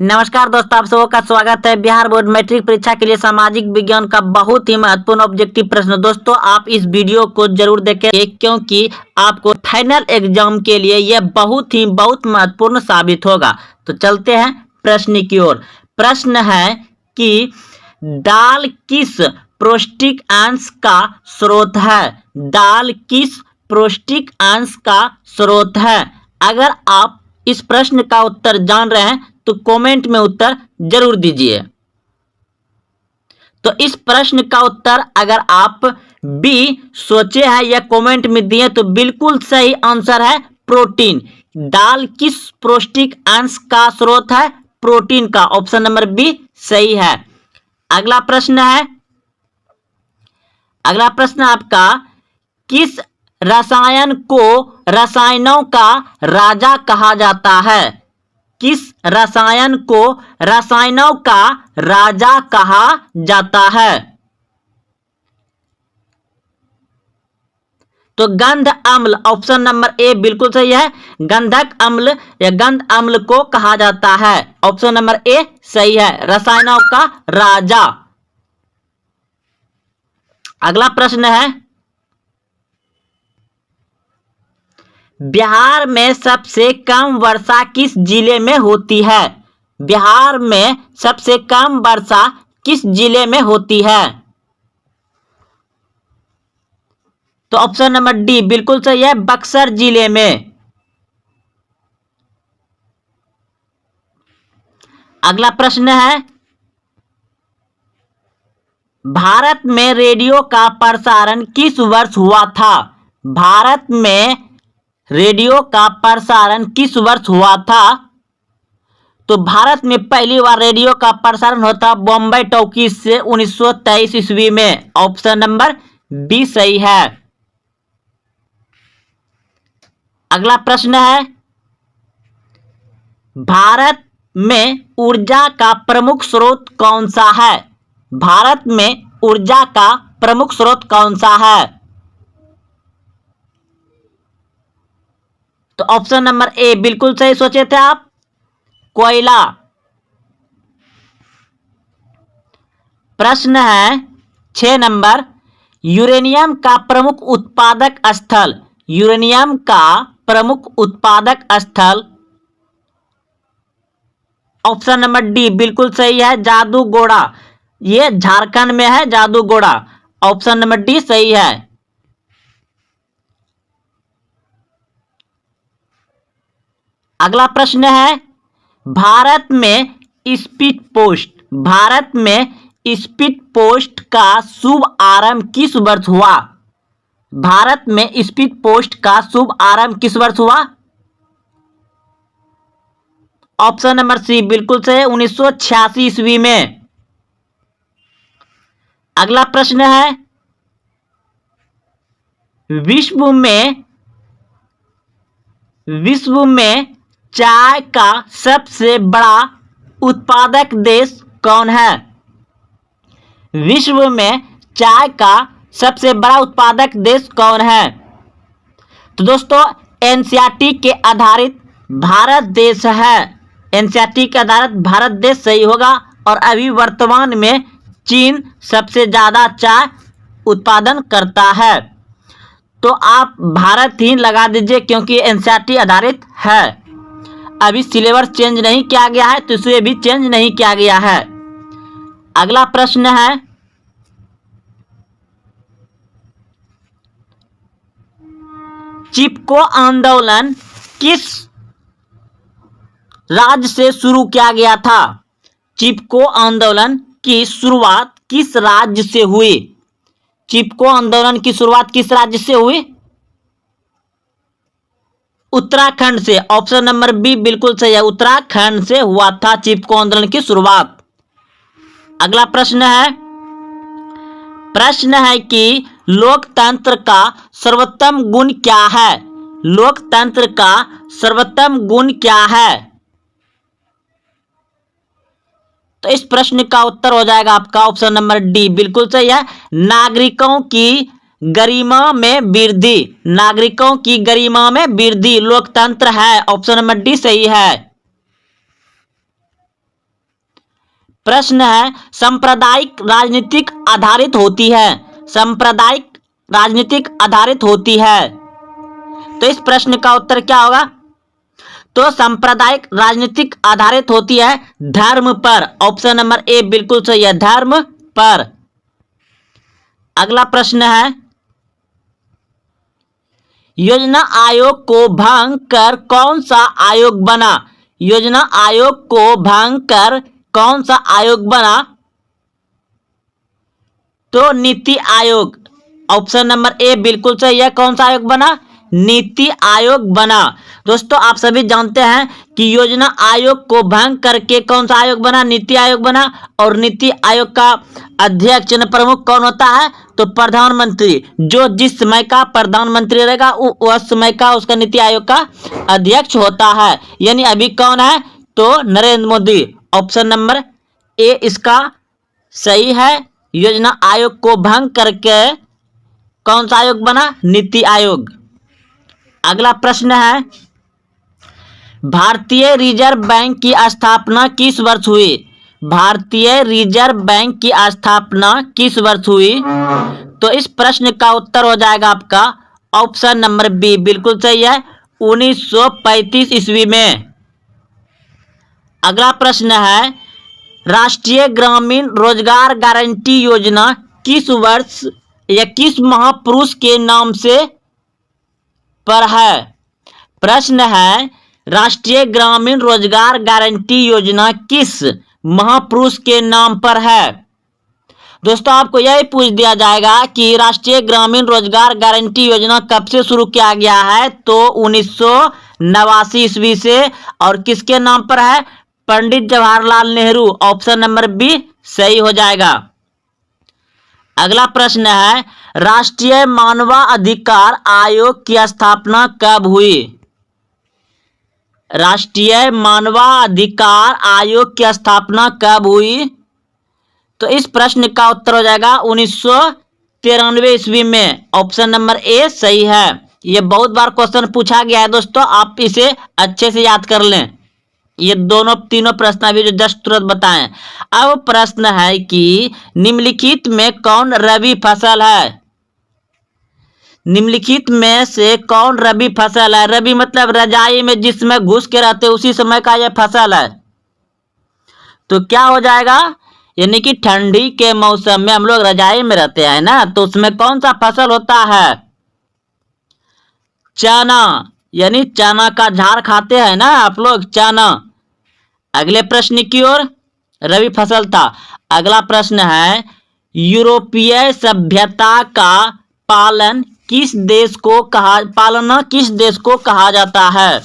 नमस्कार दोस्तों, आप सबों का स्वागत है। बिहार बोर्ड मैट्रिक परीक्षा के लिए सामाजिक विज्ञान का बहुत ही महत्वपूर्ण ऑब्जेक्टिव प्रश्न। दोस्तों, आप इस वीडियो को जरूर देखें क्योंकि आपको फाइनल एग्जाम के लिए यह बहुत महत्वपूर्ण साबित होगा। तो चलते हैं प्रश्न की ओर। प्रश्न है कि दाल किस पौष्टिक अंश का स्रोत है? दाल किस पौष्टिक अंश का स्रोत है? अगर आप इस प्रश्न का उत्तर जान रहे हैं तो कमेंट में उत्तर जरूर दीजिए। तो इस प्रश्न का उत्तर अगर आप बी सोचे हैं या कमेंट में दिए तो बिल्कुल सही आंसर है प्रोटीन। दाल किस पौष्टिक अंश का स्रोत है? प्रोटीन का। ऑप्शन नंबर बी सही है। अगला प्रश्न आपका, किस रसायन को रसायनों का राजा कहा जाता है? किस रसायन को रसायनों का राजा कहा जाता है? तो गंध अम्ल। ऑप्शन नंबर ए बिल्कुल सही है। गंधक अम्ल या गंध अम्ल को कहा जाता है। ऑप्शन नंबर ए सही है, रसायनों का राजा। अगला प्रश्न है, बिहार में सबसे कम वर्षा किस जिले में होती है? बिहार में सबसे कम वर्षा किस जिले में होती है? तो ऑप्शन नंबर डी बिल्कुल सही है, बक्सर जिले में। अगला प्रश्न है, भारत में रेडियो का प्रसारण किस वर्ष हुआ था? भारत में रेडियो का प्रसारण किस वर्ष हुआ था? तो भारत में पहली बार रेडियो का प्रसारण होता बॉम्बे टॉकीज से 1923 ईस्वी में। ऑप्शन नंबर बी सही है। अगला प्रश्न है, भारत में ऊर्जा का प्रमुख स्रोत कौन सा है? भारत में ऊर्जा का प्रमुख स्रोत कौन सा है? तो ऑप्शन नंबर ए बिल्कुल सही सोचे थे आप, कोयला। प्रश्न है 6 नंबर, यूरेनियम का प्रमुख उत्पादक स्थल। यूरेनियम का प्रमुख उत्पादक स्थल। ऑप्शन नंबर डी बिल्कुल सही है, जादूगोड़ा। ये झारखंड में है, जादूगोड़ा। ऑप्शन नंबर डी सही है। अगला प्रश्न है, भारत में स्पीड पोस्ट। भारत में स्पीड पोस्ट का शुभ आरंभ किस वर्ष हुआ? भारत में स्पीड पोस्ट का शुभ आरंभ किस वर्ष हुआ? ऑप्शन नंबर सी बिल्कुल सही, 1986 ईस्वी में। अगला प्रश्न है, विश्व में चाय का सबसे बड़ा उत्पादक देश कौन है? विश्व में चाय का सबसे बड़ा उत्पादक देश कौन है? तो दोस्तों, एनसीईआरटी के आधारित भारत देश है। एनसीईआरटी के आधारित भारत देश सही होगा। और अभी वर्तमान में चीन सबसे ज्यादा चाय उत्पादन करता है। तो आप भारत ही लगा दीजिए क्योंकि एनसीईआरटी आधारित है। अभी सिलेबस चेंज नहीं किया गया है तो इसे भी चेंज नहीं किया गया है। अगला प्रश्न है, चिपको आंदोलन किस राज्य से शुरू किया गया था? चिपको आंदोलन की शुरुआत किस राज्य से हुई? चिपको आंदोलन की शुरुआत किस राज्य से हुई? उत्तराखंड से। ऑप्शन नंबर बी बिल्कुल सही है, उत्तराखंड से हुआ था चिपको आंदोलन की शुरुआत। अगला प्रश्न है कि लोकतंत्र का सर्वोत्तम गुण क्या है? लोकतंत्र का सर्वोत्तम गुण क्या है? तो इस प्रश्न का उत्तर हो जाएगा आपका ऑप्शन नंबर डी बिल्कुल सही है, नागरिकों की गरिमा में वृद्धि। नागरिकों की गरिमा में वृद्धि लोकतंत्र है। ऑप्शन नंबर डी सही है। प्रश्न है सांप्रदायिक राजनीतिक आधारित होती है। सांप्रदायिक राजनीतिक आधारित होती है। तो इस प्रश्न का उत्तर क्या होगा? तो सांप्रदायिक राजनीतिक आधारित होती है धर्म पर। ऑप्शन नंबर ए बिल्कुल सही है, धर्म पर। अगला प्रश्न है योजना आयोग को भंग कर कौन सा आयोग बना? योजना आयोग को भंग कर कौन सा आयोग बना? तो NITI Aayog. Option number A बिल्कुल सही है। कौन सा आयोग बना? नीति आयोग बना। दोस्तों आप सभी जानते हैं कि योजना आयोग को भंग करके कौन सा आयोग बना? नीति आयोग बना। और नीति आयोग का अध्यक्ष प्रमुख कौन होता है? तो प्रधानमंत्री। जो जिस समय का प्रधानमंत्री रहेगा वह समय का उसका नीति आयोग का अध्यक्ष होता है। यानी अभी कौन है? तो Narendra Modi. Option number A इसका सही है। योजना आयोग को भंग करके कौन सा आयोग बना? नीति आयोग। अगला प्रश्न है भारतीय रिजर्व बैंक की स्थापना किस वर्ष हुई? भारतीय रिजर्व बैंक की स्थापना किस वर्ष हुई? तो इस प्रश्न का उत्तर हो जाएगा आपका ऑप्शन नंबर बी बिल्कुल सही है, 1935 ईस्वी में। अगला प्रश्न है राष्ट्रीय ग्रामीण रोजगार गारंटी योजना किस वर्ष या किस महापुरुष के नाम से पर है? प्रश्न है राष्ट्रीय ग्रामीण रोजगार गारंटी योजना किस महापुरुष के नाम पर है? दोस्तों आपको यही पूछ दिया जाएगा कि राष्ट्रीय ग्रामीण रोजगार गारंटी योजना कब से शुरू किया गया है? तो 1989 ईस्वी से। और किसके नाम पर है? Pandit Jawaharlal Nehru. Option number B सही हो जाएगा। अगला प्रश्न है राष्ट्रीय मानवाधिकार आयोग की स्थापना कब हुई? राष्ट्रीय मानवाधिकार आयोग की स्थापना कब हुई? तो इस प्रश्न का उत्तर हो जाएगा 1993 ईस्वी में। ऑप्शन नंबर ए सही है। यह बहुत बार क्वेश्चन पूछा गया है दोस्तों, आप इसे अच्छे से याद कर लें। ये तीनों प्रश्न अभी जो जस्ट तुरंत बताएं। अब प्रश्न है कि निम्नलिखित में कौन रबी फसल है? निम्नलिखित में से कौन रबी फसल है? रबी मतलब रजाई में जिसमें घुस के रहते उसी समय का यह फसल है। तो क्या हो जाएगा? यानी कि ठंडी के मौसम में हम लोग रजाई में रहते हैं ना, तो उसमें कौन सा फसल होता है? चना। यानी चना का झाड़ खाते हैं ना आप लोग, चना। अगले प्रश्न की ओर, रबी फसल था। अगला प्रश्न है यूरोपीय सभ्यता का पालना किस देश को कहा जाता है?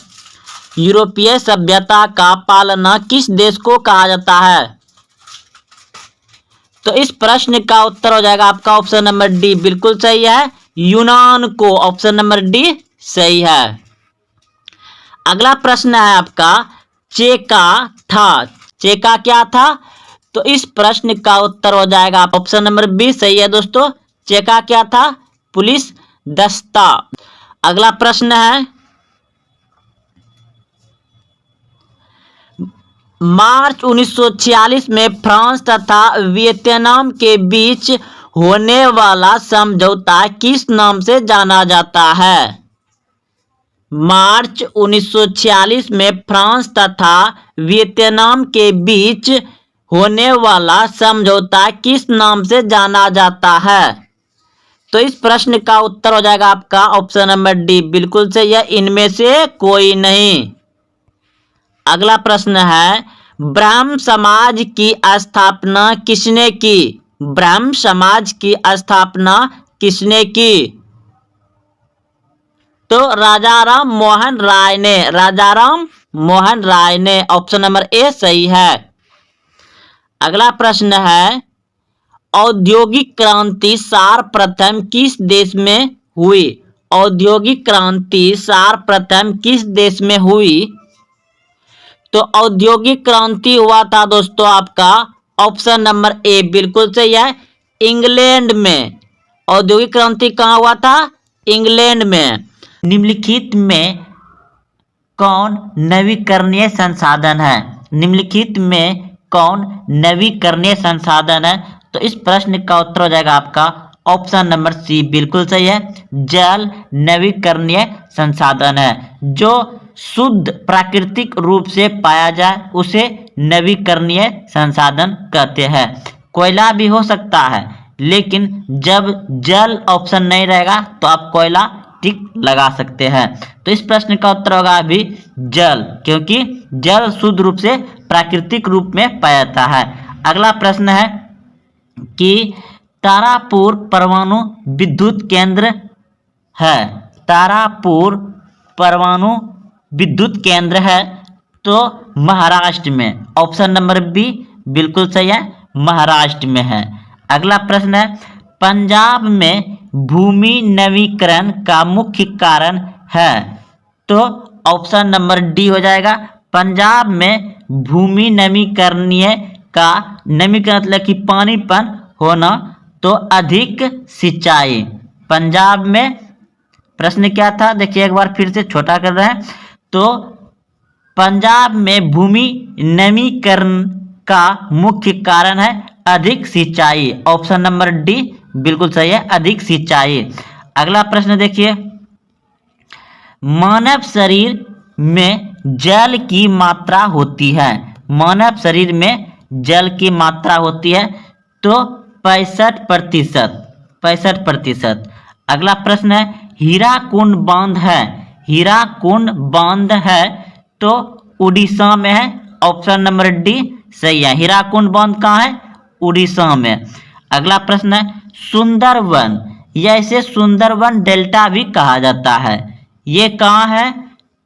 यूरोपीय सभ्यता का पालना किस देश को कहा जाता है? तो इस प्रश्न का उत्तर हो जाएगा आपका ऑप्शन नंबर डी बिल्कुल सही है, यूनान को। ऑप्शन नंबर डी सही है। अगला प्रश्न है आपका चेका था। चेका क्या था? तो इस प्रश्न का उत्तर हो जाएगा ऑप्शन नंबर बी सही है दोस्तों। चेका क्या था? पुलिस दस्ता। अगला प्रश्न है मार्च 1946 में फ्रांस तथा वियतनाम के बीच होने वाला समझौता किस नाम से जाना जाता है? मार्च 1946 में फ्रांस तथा वियतनाम के बीच होने वाला समझौता किस नाम से जाना जाता है? तो इस प्रश्न का उत्तर हो जाएगा आपका ऑप्शन नंबर डी बिल्कुल सही है, इनमें से कोई नहीं। अगला प्रश्न है ब्राह्म समाज की स्थापना किसने की? ब्राह्म समाज की स्थापना किसने की? तो राजाराम मोहन राय ने। राजाराम मोहन राय ने। ऑप्शन नंबर ए सही है। अगला प्रश्न है औद्योगिक क्रांति सर्वप्रथम किस देश में हुई? औद्योगिक क्रांति सर्वप्रथम किस देश में हुई? तो औद्योगिक क्रांति हुआ था दोस्तों आपका ऑप्शन नंबर ए बिल्कुल सही है, इंग्लैंड में। औद्योगिक क्रांति कहाँ हुआ था? इंग्लैंड में। निम्नलिखित में कौन नवीकरणीय संसाधन है? निम्नलिखित में कौन नवीकरणीय संसाधन है? तो इस प्रश्न का उत्तर हो जाएगा आपका ऑप्शन नंबर सी, बिल्कुल सही है। जल नवीकरणीय संसाधन है। जो शुद्ध प्राकृतिक रूप से पाया जाए उसे नवीकरणीय संसाधन कहते हैं। कोयला भी हो सकता है, लेकिन जब जल ऑप्शन नहीं रहेगा तो आप कोयला टिक लगा सकते हैं। तो इस प्रश्न का उत्तर होगा अभी जल, क्योंकि जल शुद्ध रूप से प्राकृतिक रूप में पाया जाता है। अगला प्रश्न है कि तारापुर परमाणु विद्युत केंद्र है। तारापुर परमाणु विद्युत केंद्र है तो महाराष्ट्र में। ऑप्शन नंबर बी बिल्कुल सही है, महाराष्ट्र में है। अगला प्रश्न है पंजाब में भूमि नवीकरण का मुख्य कारण है। तो ऑप्शन नंबर डी हो जाएगा। पंजाब में भूमि नवीकरणीय का नवीकरण मतलब कि पानीपन होना, तो अधिक सिंचाई। पंजाब में प्रश्न क्या था देखिए एक बार फिर से छोटा कर रहे हैं। तो पंजाब में भूमि नवीकरण का मुख्य कारण है अधिक सिंचाई। ऑप्शन नंबर डी बिल्कुल सही है, अधिक सिंचाई। अगला प्रश्न देखिए, मानव शरीर में जल की मात्रा होती है। मानव शरीर में जल की मात्रा होती है तो 65%। अगला प्रश्न है हीराकुंड बांध है। हीराकुंड बांध है तो उड़ीसा में है। ऑप्शन नंबर डी सही है। हीराकुंड बांध कहाँ है? उड़ीसा में। अगला प्रश्न है सुंदरवन, या इसे सुंदरवन डेल्टा भी कहा जाता है, ये कहाँ है?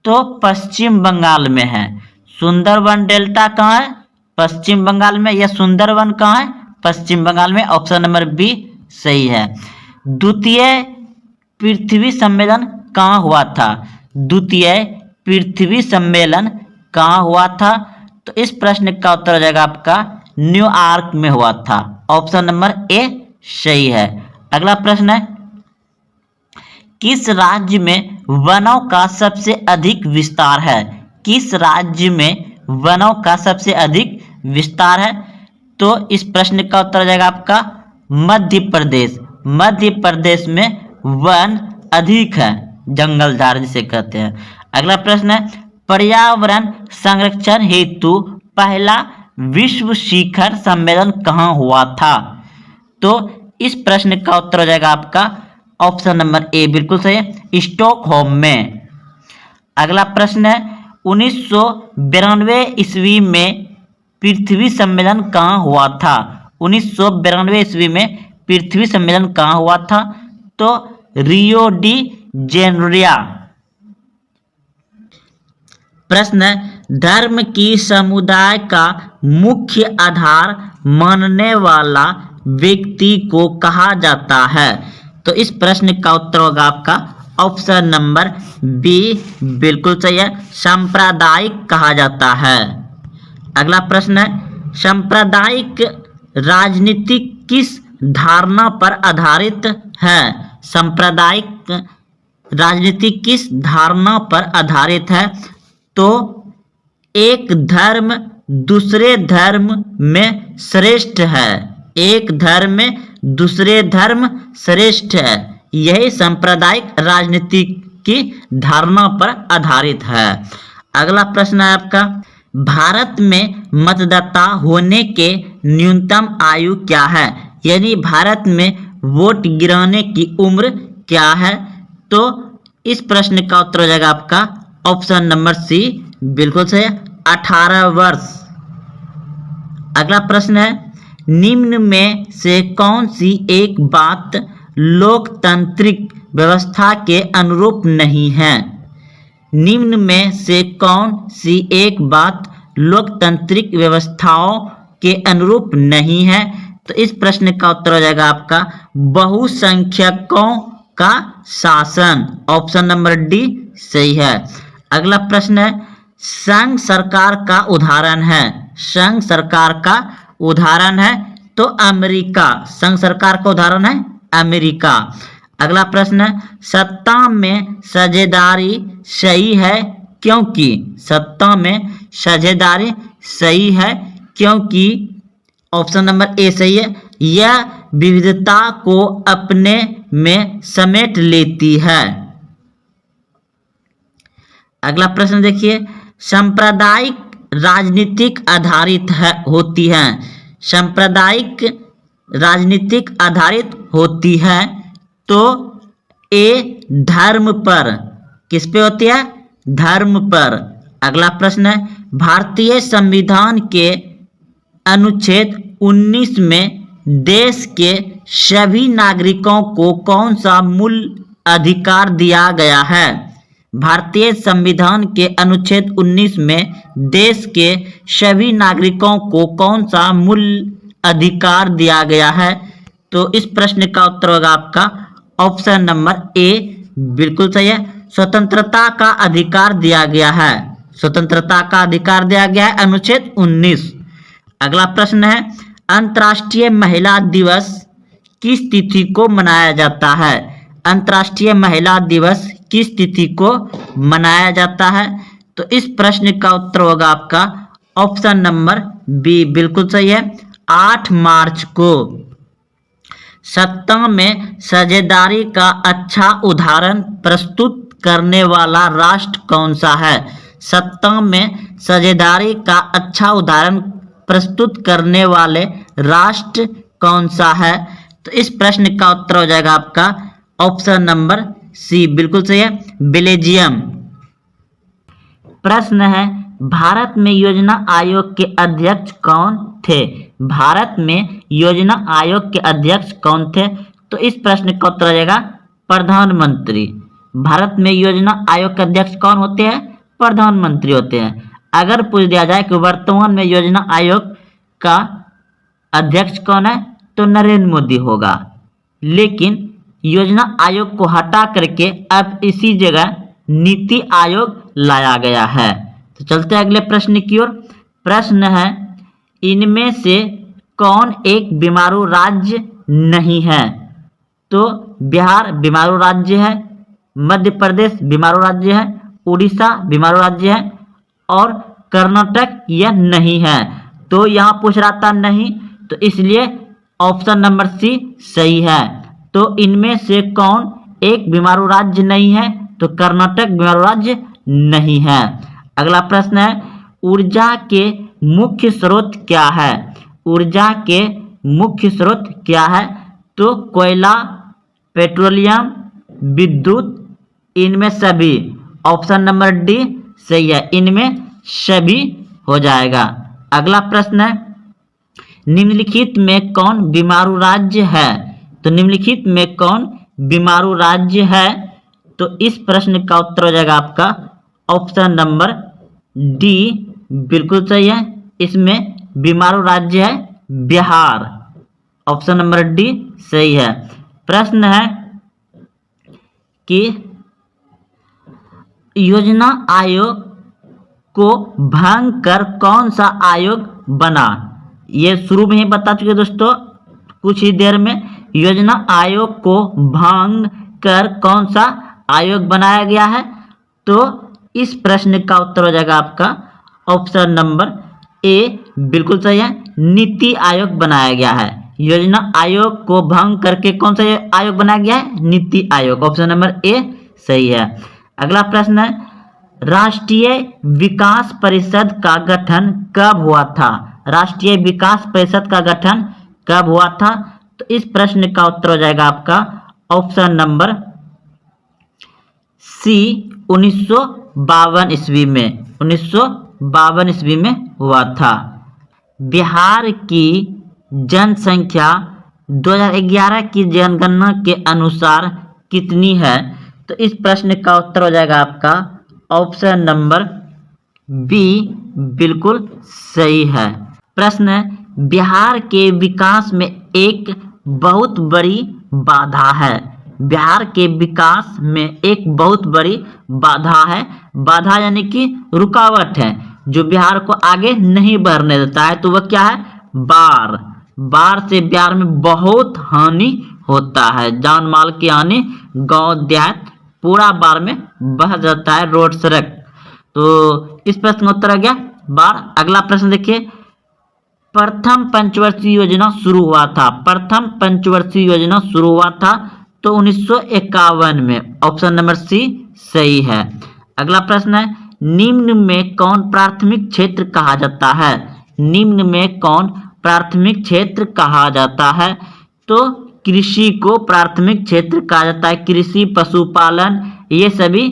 तो पश्चिम बंगाल में है। सुंदरवन डेल्टा कहाँ है? पश्चिम बंगाल में। यह सुंदरवन कहाँ है? पश्चिम बंगाल में। ऑप्शन नंबर बी सही है। द्वितीय पृथ्वी सम्मेलन कहाँ हुआ था? द्वितीय पृथ्वी सम्मेलन कहाँ हुआ था? तो इस प्रश्न का उत्तर हो जाएगा आपका न्यूयॉर्क में हुआ था। ऑप्शन नंबर ए सही है। अगला प्रश्न है किस राज्य में वनों का सबसे अधिक विस्तार है? किस राज्य में वनों का सबसे अधिक विस्तार है? तो इस प्रश्न का उत्तर हो जाएगा आपका मध्य प्रदेश। मध्य प्रदेश में वन अधिक है, जंगल झाड़ जिसे कहते हैं। अगला प्रश्न है पर्यावरण संरक्षण हेतु पहला विश्व शिखर सम्मेलन कहाँ हुआ था? तो इस प्रश्न का उत्तर हो जाएगा आपका ऑप्शन नंबर ए बिल्कुल सही है, स्टॉकहोम में। अगला प्रश्न है 1992 ईस्वी में पृथ्वी सम्मेलन कहाँ हुआ था? 1992 ईस्वी में पृथ्वी सम्मेलन कहाँ हुआ था? तो रियो डी जेनेरियो। प्रश्न धर्म की समुदाय का मुख्य आधार मानने वाला व्यक्ति को कहा जाता है? तो इस प्रश्न का उत्तर होगा आपका ऑप्शन नंबर बी बिल्कुल सही है, सांप्रदायिक कहा जाता है। अगला प्रश्न है सांप्रदायिक राजनीति किस धारणा पर आधारित है? सांप्रदायिक राजनीति किस धारणा पर आधारित है? तो एक धर्म दूसरे धर्म में श्रेष्ठ है। एक धर्म में दूसरे धर्म श्रेष्ठ है, यही सांप्रदायिक राजनीति की धारणा पर आधारित है। अगला प्रश्न है आपका भारत में मतदाता होने के न्यूनतम आयु क्या है? यानी भारत में वोट गिराने की उम्र क्या है? तो इस प्रश्न का उत्तर हो जाएगा आपका ऑप्शन नंबर सी बिल्कुल सही है, 18 वर्ष। अगला प्रश्न है निम्न में से कौन सी एक बात लोकतांत्रिक व्यवस्था के अनुरूप नहीं है? निम्न में से कौन सी एक बात लोकतांत्रिक व्यवस्थाओं के अनुरूप नहीं है? तो इस प्रश्न का उत्तर हो जाएगा आपका बहुसंख्यकों का शासन। ऑप्शन नंबर डी सही है। अगला प्रश्न है संघ सरकार का उदाहरण है। संघ सरकार का उदाहरण है तो अमेरिका। संघ सरकार का उदाहरण है अमेरिका। अगला प्रश्न है सत्ता में साझेदारी सही है क्योंकि? सत्ता में साझेदारी सही है क्योंकि ऑप्शन नंबर ए सही है, यह विविधता को अपने में समेट लेती है। अगला प्रश्न देखिए, सांप्रदायिक राजनीतिक आधारित होती है। सांप्रदायिक राजनीतिक आधारित होती है तो ए धर्म पर, किस पे होती है? धर्म पर। अगला प्रश्न है, भारतीय संविधान के अनुच्छेद 19 में देश के सभी नागरिकों को कौन सा मूल अधिकार दिया गया है? भारतीय संविधान के अनुच्छेद 19 में देश के सभी नागरिकों को कौन सा मूल अधिकार दिया गया है? तो इस प्रश्न का उत्तर होगा आपका ऑप्शन नंबर ए, बिल्कुल सही है, स्वतंत्रता का अधिकार दिया गया है। स्वतंत्रता का अधिकार दिया गया है अनुच्छेद 19। अगला प्रश्न है, अंतर्राष्ट्रीय महिला दिवस किस तिथि को मनाया जाता है? अंतर्राष्ट्रीय महिला दिवस किस तिथि को मनाया जाता है? तो इस प्रश्न का उत्तर होगा आपका ऑप्शन नंबर बी, बिल्कुल सही है, 8 मार्च को। सप्ताह में साझेदारी का अच्छा उदाहरण प्रस्तुत करने वाला राष्ट्र कौन सा है? सप्ताह में साझेदारी का अच्छा उदाहरण प्रस्तुत करने वाले राष्ट्र कौन सा है? तो इस प्रश्न का उत्तर हो जाएगा आपका ऑप्शन नंबर सी, बिल्कुल सही है, बेल्जियम। प्रश्न है, भारत में योजना आयोग के अध्यक्ष कौन थे? भारत में योजना आयोग के अध्यक्ष कौन थे? तो इस प्रश्न का उत्तर हो जाएगा प्रधानमंत्री। भारत में योजना आयोग के अध्यक्ष कौन होते हैं? प्रधानमंत्री होते हैं। अगर पूछ दिया जाए कि वर्तमान में योजना आयोग का अध्यक्ष कौन है, तो नरेंद्र मोदी होगा। लेकिन योजना आयोग को हटा करके अब इसी जगह नीति आयोग लाया गया है। तो चलते हैं अगले प्रश्न की ओर। प्रश्न है, इनमें से कौन एक बीमारू राज्य नहीं है? तो बिहार बीमारू राज्य है, मध्य प्रदेश बीमारू राज्य है, उड़ीसा बीमारू राज्य है और कर्नाटक यह नहीं है। तो यहाँ पूछ रहा था नहीं, तो इसलिए ऑप्शन नंबर सी सही है। तो इनमें से कौन एक बीमारू राज्य नहीं है? तो कर्नाटक बीमारू राज्य नहीं है। अगला प्रश्न है, ऊर्जा के मुख्य स्रोत क्या है? ऊर्जा के मुख्य स्रोत क्या है? तो कोयला, पेट्रोलियम, विद्युत, इनमें सभी। ऑप्शन नंबर डी सही है, इनमें सभी हो जाएगा। अगला प्रश्न है, निम्नलिखित में कौन बीमारू राज्य है? तो निम्नलिखित में कौन बीमारू राज्य है? तो इस प्रश्न का उत्तर हो जाएगा आपका ऑप्शन नंबर डी, बिल्कुल सही है, इसमें बीमारू राज्य है बिहार। ऑप्शन नंबर डी सही है। प्रश्न है कि योजना आयोग को भंग कर कौन सा आयोग बना? ये शुरू में ही बता चुके दोस्तों, कुछ ही देर में। योजना आयोग को भंग कर कौन सा आयोग बनाया गया है? तो इस प्रश्न का उत्तर हो जाएगा आपका ऑप्शन नंबर ए, बिल्कुल सही है, नीति आयोग बनाया गया है। योजना आयोग को भंग करके कौन सा आयोग बनाया गया है? NITI Aayog. Option number A सही है। अगला प्रश्न है, राष्ट्रीय विकास परिषद का गठन कब हुआ था? राष्ट्रीय विकास परिषद का गठन कब हुआ था? तो इस प्रश्न का उत्तर हो जाएगा आपका ऑप्शन नंबर सी, 1952 ईस्वी में। 1952 ईस्वी में हुआ था। बिहार की जनसंख्या 2011 की जनगणना के अनुसार कितनी है? तो इस प्रश्न का उत्तर हो जाएगा आपका ऑप्शन नंबर बी, बिल्कुल सही है। प्रश्न है, बिहार के विकास में एक बहुत बड़ी बाधा है। बिहार के विकास में एक बहुत बड़ी बाधा है। बाधा यानी कि रुकावट है, जो बिहार को आगे नहीं बढ़ने देता है। तो वह क्या है? बाढ़। बाढ़ से बिहार में बहुत हानि होता है, जान माल की हानि, गांव देहात पूरा बाढ़ में बह जाता है, रोड सड़क। तो इस प्रश्न का उत्तर आ गया बाढ़। अगला प्रश्न देखिए, प्रथम पंचवर्षीय योजना शुरू हुआ था? प्रथम पंचवर्षीय योजना शुरू हुआ था तो 1951 में। ऑप्शन नंबर सी सही है। अगला प्रश्न है, निम्न में कौन प्राथमिक क्षेत्र कहा जाता है? निम्न में कौन प्राथमिक क्षेत्र कहा जाता है? तो कृषि को प्राथमिक क्षेत्र कहा जाता है। कृषि, पशुपालन, ये सभी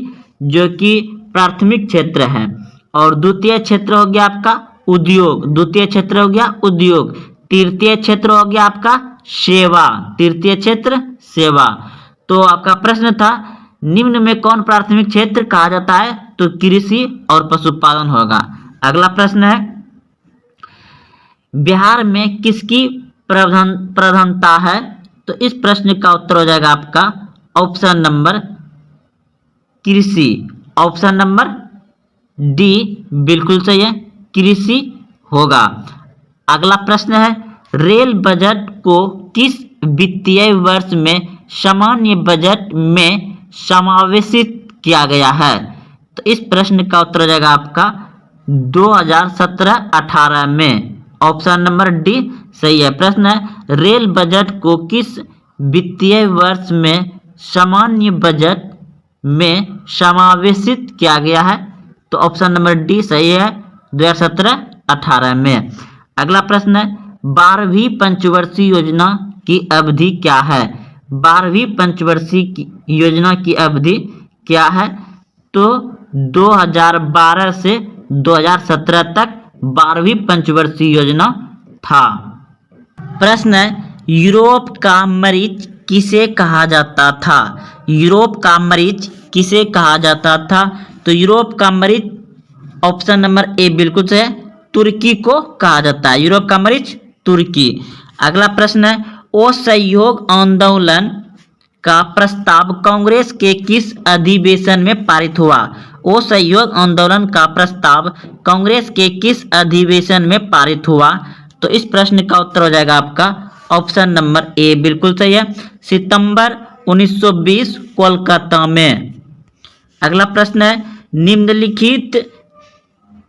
जो कि प्राथमिक क्षेत्र हैं। और द्वितीय क्षेत्र हो गया आपका उद्योग। द्वितीय क्षेत्र हो गया उद्योग। तृतीय क्षेत्र हो गया आपका सेवा। तृतीय क्षेत्र सेवा। तो आपका प्रश्न था निम्न में कौन प्राथमिक क्षेत्र कहा जाता है? तो कृषि और पशुपालन होगा। अगला प्रश्न है, बिहार में किसकी प्रधानता है? तो इस प्रश्न का उत्तर हो जाएगा आपका ऑप्शन नंबर कृषि। ऑप्शन नंबर डी बिल्कुल सही है, कृषि होगा। अगला प्रश्न है, रेल बजट को किस वित्तीय वर्ष में सामान्य बजट में समावेशित किया गया है? तो इस प्रश्न का उत्तर हो जाएगा आपका 2017-18 में। ऑप्शन नंबर डी सही है। प्रश्न है, रेल बजट को किस वित्तीय वर्ष में सामान्य बजट में समावेशित किया गया है? तो ऑप्शन नंबर डी सही है, 2017-18 में। अगला प्रश्न है, 12वीं पंचवर्षीय योजना की अवधि क्या है? 12वीं पंचवर्षीय योजना की अवधि क्या है? तो 2012 से 2017 तक 12वीं पंचवर्षीय योजना था। प्रश्न है, यूरोप का मरीच किसे कहा जाता था? यूरोप का मरीच किसे कहा जाता था? तो यूरोप का मरीच ऑप्शन नंबर ए बिल्कुल सही है, तुर्की को कहा जाता है। यूरोप का मरीच तुर्की। अगला प्रश्न है, असहयोग आंदोलन का प्रस्ताव कांग्रेस के किस अधिवेशन में पारित हुआ? असहयोग आंदोलन का प्रस्ताव कांग्रेस के किस अधिवेशन में पारित हुआ? तो इस प्रश्न का उत्तर हो जाएगा आपका ऑप्शन नंबर ए बिल्कुल सही है, सितंबर 1920 कोलकाता में। अगला प्रश्न है,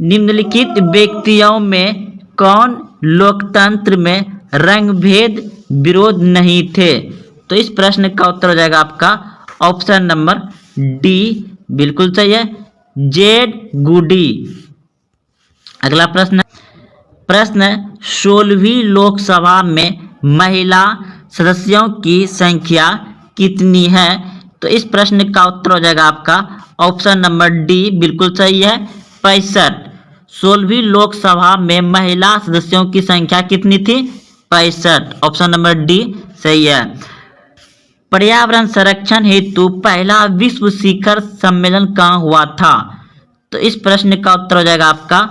निम्नलिखित व्यक्तियों में कौन लोकतंत्र में रंगभेद विरोध नहीं थे? तो इस प्रश्न का उत्तर हो जाएगा आपका ऑप्शन नंबर डी बिल्कुल सही है, जेड गुडी। अगला प्रश्न 16वीं लोकसभा में महिला सदस्यों की संख्या कितनी है? तो इस प्रश्न का उत्तर हो जाएगा आपका ऑप्शन नंबर डी बिल्कुल सही है, 65। 16वीं लोकसभा में महिला सदस्यों की संख्या कितनी थी? 65। ऑप्शन नंबर डी सही है। पर्यावरण संरक्षण हेतु पहला विश्व शिखर सम्मेलन कहाँ हुआ था? तो इस प्रश्न का उत्तर हो जाएगा आपका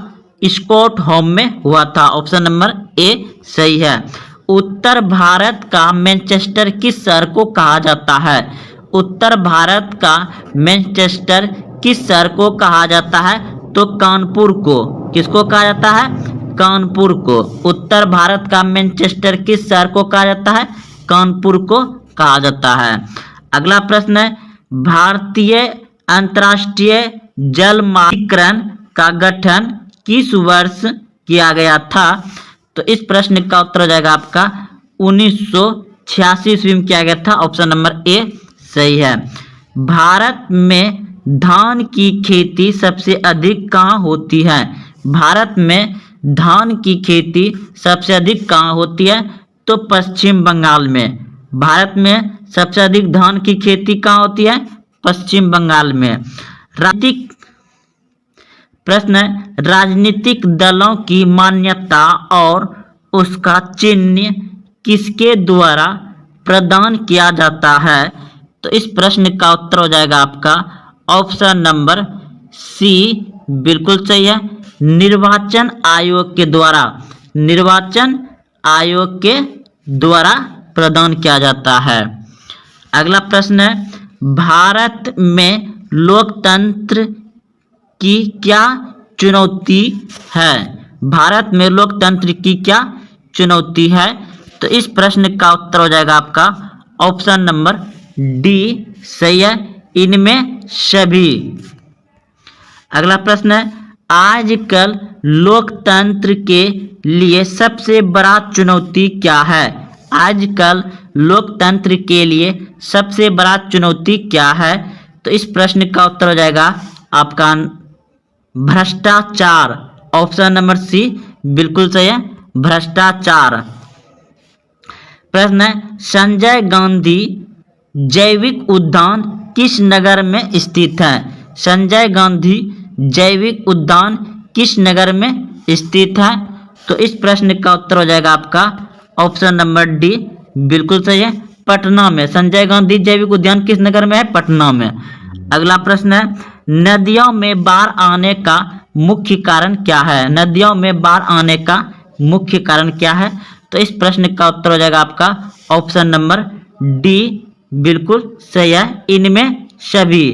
स्टॉकहोम में हुआ था। ऑप्शन नंबर ए सही है। उत्तर भारत का मैनचेस्टर किस शहर को कहा जाता है? उत्तर भारत का मैनचेस्टर किस शहर को कहा जाता है? तो कानपुर को। किसको कहा जाता है? कानपुर को। उत्तर भारत का मैनचेस्टर किस शहर को कहा जाता है? कानपुर को कहा जाता है। अगला प्रश्न है, भारतीय अंतर्राष्ट्रीय जल मानकीकरण का गठन किस वर्ष किया गया था? तो इस प्रश्न का उत्तर हो जाएगा आपका 1986 ईस्वी में किया गया था। ऑप्शन नंबर ए सही है। भारत में धान की खेती सबसे अधिक कहाँ होती है? भारत में धान की खेती सबसे अधिक कहाँ होती है? तो पश्चिम बंगाल में। भारत में सबसे अधिक धान की खेती कहाँ होती है? पश्चिम बंगाल में। राजनीतिक प्रश्न है, राजनीतिक दलों की मान्यता और उसका चिन्ह किसके द्वारा प्रदान किया जाता है? तो इस प्रश्न का उत्तर हो जाएगा आपका ऑप्शन नंबर सी बिल्कुल सही है, निर्वाचन आयोग के द्वारा। निर्वाचन आयोग के द्वारा प्रदान किया जाता है। अगला प्रश्न है, भारत में लोकतंत्र की क्या चुनौती है? भारत में लोकतंत्र की क्या चुनौती है? तो इस प्रश्न का उत्तर हो जाएगा आपका ऑप्शन नंबर डी सही है, इनमें सभी। अगला प्रश्न है, आजकल लोकतंत्र के लिए सबसे बड़ा चुनौती क्या है? आजकल लोकतंत्र के लिए सबसे बड़ा चुनौती क्या है? तो इस प्रश्न का उत्तर हो जाएगा आपका भ्रष्टाचार। ऑप्शन नंबर सी बिल्कुल सही है, भ्रष्टाचार। प्रश्न है, संजय गांधी जैविक उद्यान किस नगर में स्थित है? संजय गांधी जैविक उद्यान किस नगर में स्थित है? तो इस प्रश्न का उत्तर हो जाएगा आपका ऑप्शन नंबर डी बिल्कुल सही है, पटना में। संजय गांधी जैविक उद्यान किस नगर में है? पटना में। अगला प्रश्न है, नदियों में बाढ़ आने का मुख्य कारण क्या है? नदियों में बाढ़ आने का मुख्य कारण क्या है? तो इस प्रश्न का उत्तर हो जाएगा आपका ऑप्शन नंबर डी बिल्कुल सही है, इनमें सभी।